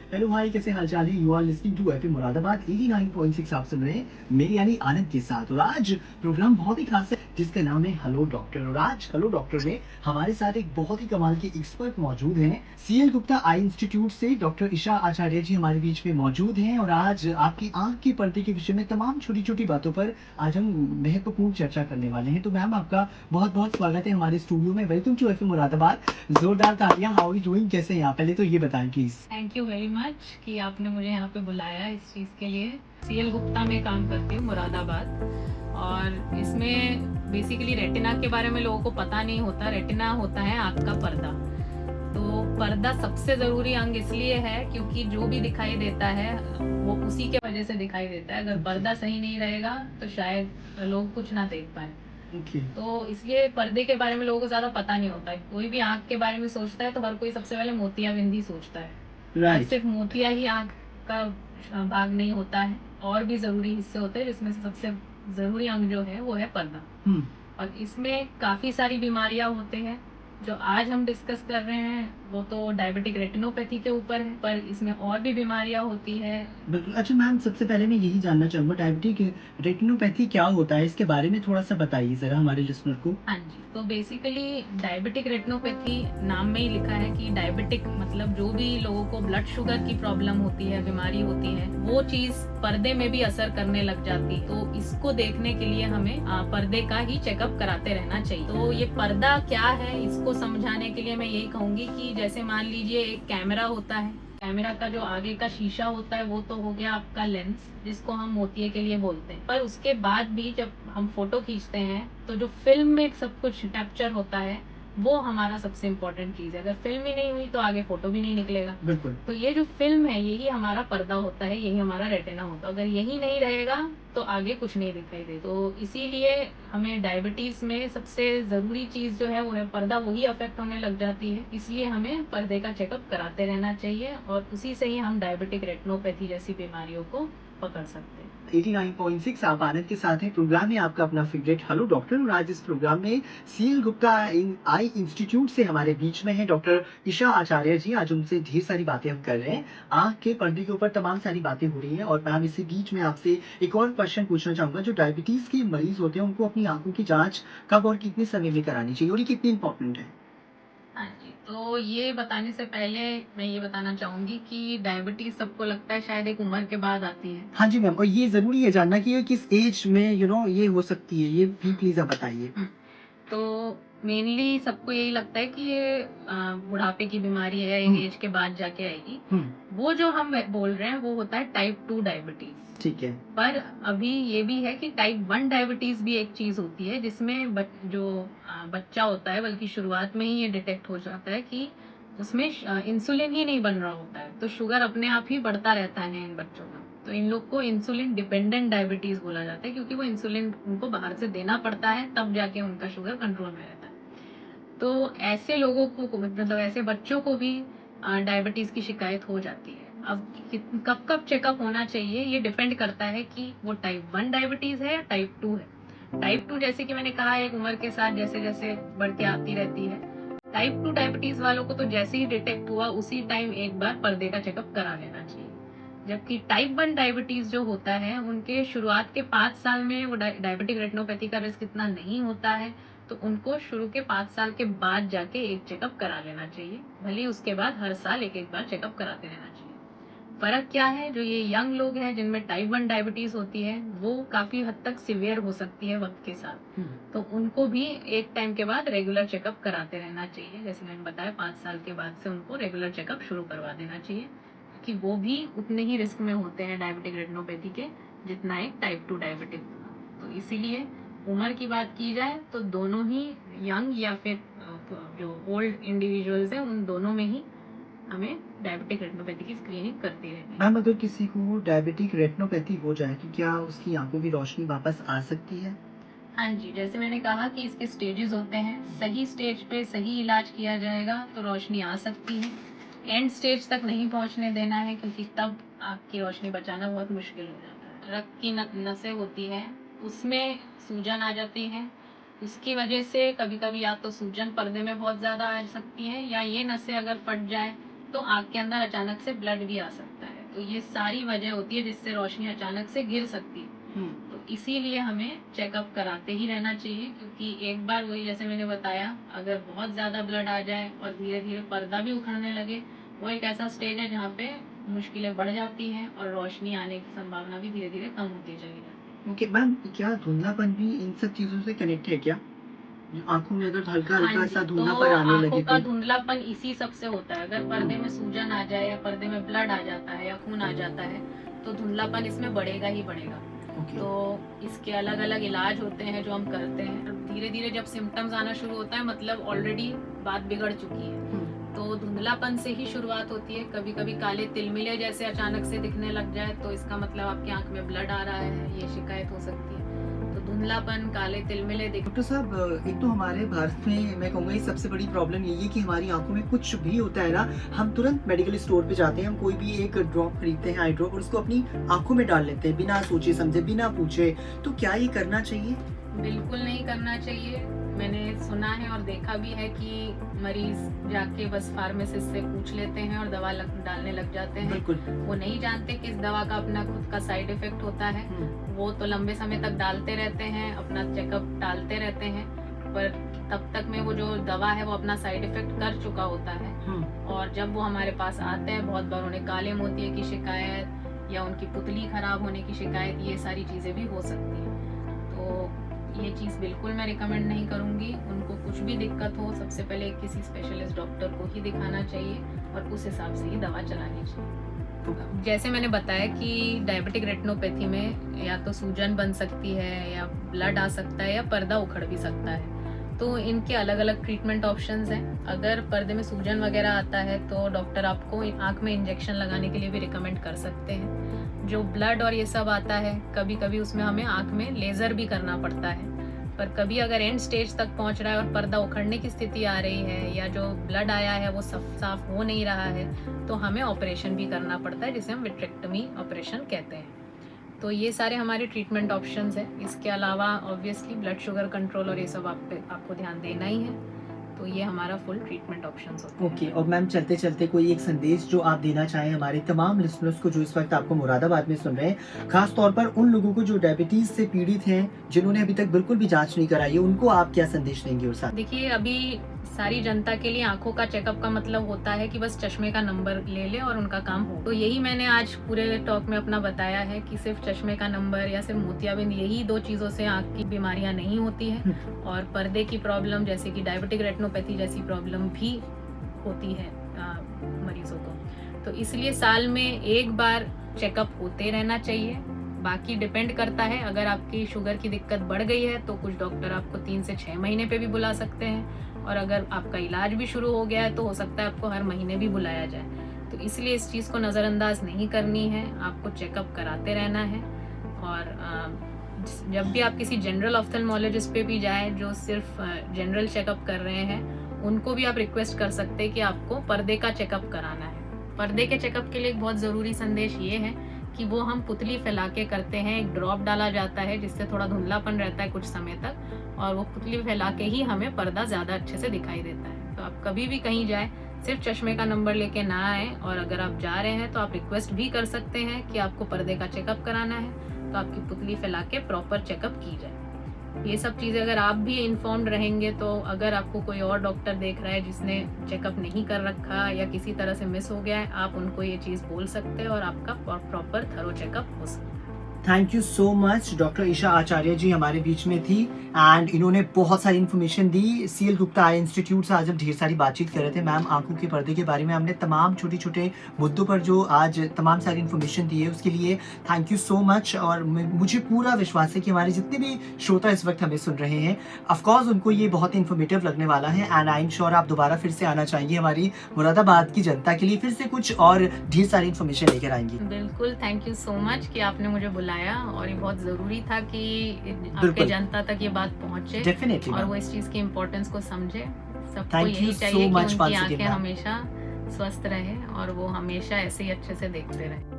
Hello भाई, कैसे हाल चाल है? You are listening to FM Moradabad 89.6। आप सुन रहे हैं मेरे यानी आनंद के साथ। और आज प्रोग्राम बहुत ही खास है जिसका नाम है हेलो डॉक्टर। और आज हेलो डॉक्टर में हमारे साथ एक बहुत ही कमाल के एक्सपर्ट मौजूद हैं। सीएल गुप्ता आई इंस्टीट्यूट से डॉक्टर ईशा आचार्य जी हमारे बीच में मौजूद हैं। और आज आपकी आंख के पर्दे के विषय में तमाम छोटी छोटी बातों पर आज हम महत्वपूर्ण चर्चा करने वाले हैं। तो मैम, आपका बहुत बहुत स्वागत है हमारे स्टूडियो में। Welcome to FM Moradabad. जोरदार तालियां। How are you doing? कैसे हैं आप? पहले तो ये बताएं please. Thank you very much कि आपने मुझे यहाँ पे बुलाया इस चीज़ के लिए। सीएल गुप्ता में काम करती हूँ मुरादाबाद, और इसमें बेसिकली रेटिना के बारे में लोगों को पता नहीं होता। रेटिना होता है आँख का पर्दा। तो पर्दा सबसे ज़रूरी अंग इसलिए है क्योंकि जो भी दिखाई देता है वो उसी के वजह से दिखाई देता है। अगर पर्दा सही नहीं रहेगा तो शायद लोग कुछ ना देख पाए। तो इसलिए पर्दे के बारे में लोगों को ज्यादा पता नहीं होता है। कोई भी आंख के बारे में सोचता है तो हर कोई सबसे पहले मोतियाबिंद सोचता है। सिर्फ मोतिया ही आंख का भाग नहीं होता है, और भी जरूरी हिस्से होते हैं जिसमें से सबसे जरूरी अंग जो है वो है पर्दा। और इसमें काफी सारी बीमारियां होते हैं। जो आज हम डिस्कस कर रहे हैं वो तो डायबिटिक रेटिनोपैथी के ऊपर है, पर इसमें और भी बीमारियां होती है। बिल्कुल। अच्छा मैम, सबसे पहले मैं यही जानना चाहूंगा, डायबिटिक रेटिनोपैथी क्या होता है? इसके बारे में थोड़ा सा बताइए जरा हमारे लिसनर को। हाँ जी, तो बेसिकली डायबिटिक रेटिनोपैथी नाम में ही लिखा है कि डायबिटिक मतलब जो भी लोगों को ब्लड शुगर की प्रॉब्लम होती है, बीमारी होती है, वो चीज पर्दे में भी असर करने लग जाती है। तो इसको देखने के लिए हमें पर्दे का ही चेकअप कराते रहना चाहिए। तो ये पर्दा क्या है, इसको समझाने के लिए मैं यही कहूंगी कि जैसे मान लीजिए एक कैमरा होता है। कैमरा का जो आगे का शीशा होता है वो तो हो गया आपका लेंस, जिसको हम मोतिये के लिए बोलते हैं। पर उसके बाद भी जब हम फोटो खींचते हैं तो जो फिल्म में सब कुछ कैप्चर होता है वो हमारा सबसे इम्पोर्टेंट चीज है। अगर फिल्म ही नहीं हुई तो आगे फोटो भी नहीं निकलेगा। बिल्कुल। तो ये जो फिल्म है यही हमारा पर्दा होता है, यही हमारा रेटिना होता है। अगर यही नहीं रहेगा तो आगे कुछ नहीं दिखाई दे। तो इसीलिए हमें डायबिटीज में सबसे जरूरी चीज जो है वो है पर्दा, वही अफेक्ट होने लग जाती है। इसलिए हमें पर्दे का चेकअप कराते रहना चाहिए और उसी से ही हम डायबिटिक रेटिनोपैथी जैसी बीमारियों को पकड़ सकते हैं। 89.6 आप आनंद के साथ हैं। प्रोग्राम है आपका अपना फेवरेट हेलो डॉक्टर। और आज इस प्रोग्राम में सीएल गुप्ता आई इंस्टीट्यूट से हमारे बीच में है डॉक्टर ईशा आचार्य जी। आज उनसे ढेर सारी बातें हम कर रहे हैं। आंख के पर्दे के ऊपर तमाम सारी बातें हो रही हैं। और मैम, इसी बीच में आपसे एक और क्वेश्चन पूछना चाहूंगा। जो डायबिटीज के मरीज होते हैं उनको अपनी आंखों की जांच कब और कितने समय में करानी चाहिए और ये कितनी इंपॉर्टेंट है? हाँ जी, तो ये बताने से पहले मैं ये बताना चाहूंगी कि डायबिटीज सबको लगता है शायद एक उम्र के बाद आती है। हाँ जी मैम, और ये जरूरी है जानना कि ये किस एज में ये हो सकती है, ये भी प्लीज आप बताइए। तो मेनली सबको यही लगता है कि ये बुढ़ापे की बीमारी है, एक एज के बाद जाके आएगी। वो जो हम बोल रहे हैं वो होता है टाइप 2 डायबिटीज। ठीक है। पर अभी ये भी है कि टाइप 1 डायबिटीज भी एक चीज होती है जिसमें जो बच्चा होता है, बल्कि शुरुआत में ही ये डिटेक्ट हो जाता है कि उसमें इंसुलिन ही नहीं बन रहा होता है, तो शुगर अपने आप ही बढ़ता रहता है इन बच्चों का। तो इन लोग को इंसुलिन डिपेंडेंट डायबिटीज बोला जाता है, क्योंकि वो इंसुलिन उनको बाहर से देना पड़ता है तब जाके उनका शुगर कंट्रोल में रहता है। तो ऐसे लोगों को मतलब ऐसे बच्चों को भी डायबिटीज की शिकायत हो जाती है। अब कब कब चेकअप होना चाहिए ये डिपेंड करता है कि वो टाइप 1 डायबिटीज है या टाइप 2 है। टाइप 2 जैसे कि मैंने कहा एक उम्र के साथ जैसे जैसे बढ़ती आती रहती है। टाइप 2 डायबिटीज वालों को तो जैसे ही डिटेक्ट हुआ उसी टाइम एक बार पर्दे का चेकअप करा लेना चाहिए। जबकि टाइप 1 डायबिटीज जो होता है उनके शुरुआत के 5 साल में वो डायबिटिक रेटिनोपैथी का रिस्क इतना नहीं होता है, तो उनको शुरू के 5 साल के बाद जाके एक चेकअप करा लेना चाहिए। भले उसके बाद हर साल एक एक बार चेकअप कराते रहना चाहिए। फर्क क्या है, जो ये यंग लोग हैं जिनमें टाइप 1 डायबिटीज होती है वो काफी हद तक सिवियर हो सकती है वक्त के साथ। तो उनको भी एक टाइम के बाद रेगुलर चेकअप कराते रहना चाहिए। जैसे मैंने बताया 5 साल के बाद से उनको रेगुलर चेकअप शुरू करवा देना चाहिए, कि वो भी उतने ही रिस्क में होते हैं डायबिटिक रेटिनोपैथी के जितना एक टाइप 2 डायबिटिक। तो इसीलिए उम्र की बात की जाए तो दोनों ही, यंग या फिर जो ओल्ड इंडिविजुअल्स हैं, उन दोनों में ही हमें डायबिटिक रेटिनोपैथी की स्क्रीनिंग करती रहती है। मैम, अगर किसी को डायबिटिक रेटिनोपैथी हो जाए तो क्या उसकी आंखों की रोशनी वापस आ सकती है? हाँ जी, जैसे मैंने कहा कि इसके स्टेजेस होते हैं। सही स्टेज पे सही इलाज किया जाएगा तो रोशनी आ सकती है। एंड स्टेज तक नहीं पहुंचने देना है, क्योंकि तब आपकी रोशनी बचाना बहुत मुश्किल हो जाता है। रक्त की नसें होती हैं, उसमें सूजन आ जाती है। उसकी वजह से कभी कभी या तो सूजन पर्दे में बहुत ज़्यादा आ सकती है, या ये नसें अगर फट जाए तो आँख के अंदर अचानक से ब्लड भी आ सकता है। तो ये सारी वजह होती है जिससे रोशनी अचानक से गिर सकती है। तो इसीलिए हमें चेकअप कराते ही रहना चाहिए, क्योंकि एक बार वही जैसे मैंने बताया, अगर बहुत ज़्यादा ब्लड आ जाए और धीरे-धीरे पर्दा भी उखड़ने लगे, वो एक ऐसा स्टेज है जहाँ पे मुश्किलें बढ़ जाती हैं और रोशनी आने की संभावना भी धीरे-धीरे कम होती चली जाती है। ओके मैम, क्या धुंधलापन भी इन सब चीज़ों से कनेक्ट है क्या? आँखों में अगर हल्का-हल्का हाँ ऐसा जी, तो धुंधलापन आने आँखों लगे का तो? धुंधलापन इसी सब से होता है। अगर पर्दे में सूजन आ जाए या पर्दे में ब्लड आ जाता है या खून आ जाता है, तो धुंधलापन इसमें बढ़ेगा ही बढ़ेगा। ओके। तो इसके अलग-अलग इलाज होते हैं जो हम करते हैं। धीरे-धीरे जब सिम्पटम्स आना शुरू होता है, मतलब ऑलरेडी बात बिगड़ चुकी है। तो धुंधलापन से ही शुरुआत होती है। कभी-कभी काले तिलमिले जैसे अचानक से दिखने लग जाए, तो इसका मतलब आपकी आँख में ब्लड आ रहा है, ये शिकायत हो सकती है। तो धुंधलापन, काले तिलमिले दिख डॉक्टर साहब, एक तो हमारे भारत में मैं कहूँगा ये सबसे बड़ी प्रॉब्लम यही है कि हमारी आंखों में कुछ भी होता है ना, हम तुरंत मेडिकल स्टोर पे जाते हैं, हम कोई भी एक ड्रॉप खरीदते हैं, आई ड्रॉप, और उसको अपनी आंखों में डाल लेते हैं बिना सोचे समझे, बिना पूछे। तो क्या ये करना चाहिए? बिल्कुल नहीं करना चाहिए। मैंने सुना है और देखा भी है कि मरीज जाके बस फार्मासिस्ट से पूछ लेते हैं और दवा डालने लग जाते हैं। बिल्कुल। वो नहीं जानते कि इस दवा का अपना खुद का साइड इफेक्ट होता है। वो तो लंबे समय तक डालते रहते हैं, अपना चेकअप टालते रहते हैं, पर तब तक में वो जो दवा है वो अपना साइड इफेक्ट कर चुका होता है। और जब वो हमारे पास आते हैं, बहुत बार उन्हें काले मोतिये की शिकायत या उनकी पुतली खराब होने की शिकायत, ये सारी चीजें भी हो सकती है। तो ये चीज़ बिल्कुल मैं रिकमेंड नहीं करूँगी। उनको कुछ भी दिक्कत हो, सबसे पहले किसी स्पेशलिस्ट डॉक्टर को ही दिखाना चाहिए और उस हिसाब से ही दवा चलानी चाहिए। जैसे मैंने बताया कि डायबिटिक रेटिनोपैथी में या तो सूजन बन सकती है या ब्लड आ सकता है या पर्दा उखड़ भी सकता है। तो इनके अलग अलग ट्रीटमेंट ऑप्शंस हैं। अगर पर्दे में सूजन वगैरह आता है तो डॉक्टर आपको आँख में इंजेक्शन लगाने के लिए भी रिकमेंड कर सकते हैं। जो ब्लड और ये सब आता है, कभी कभी उसमें हमें आँख में लेज़र भी करना पड़ता है। पर कभी अगर एंड स्टेज तक पहुंच रहा है और पर्दा उखड़ने की स्थिति आ रही है या जो ब्लड आया है वो साफ हो नहीं रहा है, तो हमें ऑपरेशन भी करना पड़ता है, जिसे हम विट्रेक्टमी ऑपरेशन कहते हैं। तो ये सारे हमारे ट्रीटमेंट ऑप्शंस हैं। इसके अलावा ऑब्वियसली ब्लड शुगर कंट्रोल और ये सब आपको ध्यान देना ही है। तो ये हमारा फुल ट्रीटमेंट ऑप्शंस होते हैं। ओके। और मैम, चलते चलते कोई एक संदेश जो आप देना चाहें हमारे तमाम लिसनर्स को जो इस वक्त आपको मुरादाबाद में सुन रहे हैं, खास तौर पर उन लोगों को जो डायबिटीज से पीड़ित हैं, जिन्होंने अभी तक बिल्कुल भी जांच नहीं कराई है, उनको आप क्या संदेश देंगे? और साथ देखिए, अभी सारी जनता के लिए आंखों का चेकअप का मतलब होता है कि बस चश्मे का नंबर ले ले और उनका काम हो। तो यही मैंने आज पूरे टॉक में अपना बताया है कि सिर्फ चश्मे का नंबर या सिर्फ मोतियाबिंद, यही 2 चीज़ों से आंख की बीमारियां नहीं होती हैं। और पर्दे की प्रॉब्लम जैसे कि डायबिटिक रेटिनोपैथी जैसी प्रॉब्लम भी होती है मरीजों को। तो इसलिए साल में एक बार चेकअप होते रहना चाहिए। बाकी डिपेंड करता है, अगर आपकी शुगर की दिक्कत बढ़ गई है तो कुछ डॉक्टर आपको 3 से 6 महीने पे भी बुला सकते हैं, और अगर आपका इलाज भी शुरू हो गया है तो हो सकता है आपको हर महीने भी बुलाया जाए। तो इसलिए इस चीज़ को नज़रअंदाज नहीं करनी है, आपको चेकअप कराते रहना है। और जब भी आप किसी जनरल ऑफ्थल्मोलॉजिस्ट पे भी जाएं जो सिर्फ जनरल चेकअप कर रहे हैं, उनको भी आप रिक्वेस्ट कर सकते हैं कि आपको पर्दे का चेकअप कराना है। पर्दे के चेकअप के लिए एक बहुत ज़रूरी संदेश ये है कि वो हम पुतली फैला के करते हैं। एक ड्रॉप डाला जाता है जिससे थोड़ा धुंधलापन रहता है कुछ समय तक, और वो पुतली फैला के ही हमें पर्दा ज़्यादा अच्छे से दिखाई देता है। तो आप कभी भी कहीं जाए, सिर्फ चश्मे का नंबर लेके ना आए, और अगर आप जा रहे हैं तो आप रिक्वेस्ट भी कर सकते हैं कि आपको पर्दे का चेकअप कराना है, तो आपकी पुतली फैला के प्रॉपर चेकअप की जाए। ये सब चीज़ें अगर आप भी इन्फॉर्म्ड रहेंगे, तो अगर आपको कोई और डॉक्टर देख रहा है जिसने चेकअप नहीं कर रखा या किसी तरह से मिस हो गया है, आप उनको ये चीज़ बोल सकते हैं और आपका प्रॉपर थरो चेकअप हो सकता है। Thank you so much. Doctor Isha Acharya ji हमारे बीच में थी एंड इन्होंने बहुत सारी इन्फॉर्मेशन दी। सीएल गुप्ता आई इंस्टीट्यूट से आज हम ढेर सारी बातचीत कर रहे थे। मैम, आंखों के पर्दे के बारे में हमने तमाम छोटे छोटे मुद्दों पर जो आज तमाम सारी इन्फॉर्मेशन दी है, उसके लिए थैंक यू सो मच। और मुझे पूरा विश्वास है कि हमारे जितने भी श्रोता इस वक्त हमें सुन रहे हैं, ऑफकोर्स उनको ये बहुत इन्फॉर्मेटिव लगने वाला है, एंड आई एम श्योर आप दोबारा फिर से आना चाहेंगे हमारी मुरादाबाद की जनता के लिए, फिर से कुछ और ढेर सारी इन्फॉर्मेशन लेकर आएंगी। बिल्कुल, थैंक यू सो मच कि आपने मुझे बुलाया, और ये बहुत जरूरी था कि आपके जनता तक ये बात पहुंचे। डेफिनेटली। और वो इस चीज की इम्पोर्टेंस को समझे। सबको Thank यही you so चाहिए कि much उनकी once again, आंखें ma'am. हमेशा स्वस्थ रहे और वो हमेशा ऐसे ही अच्छे से देखते रहे।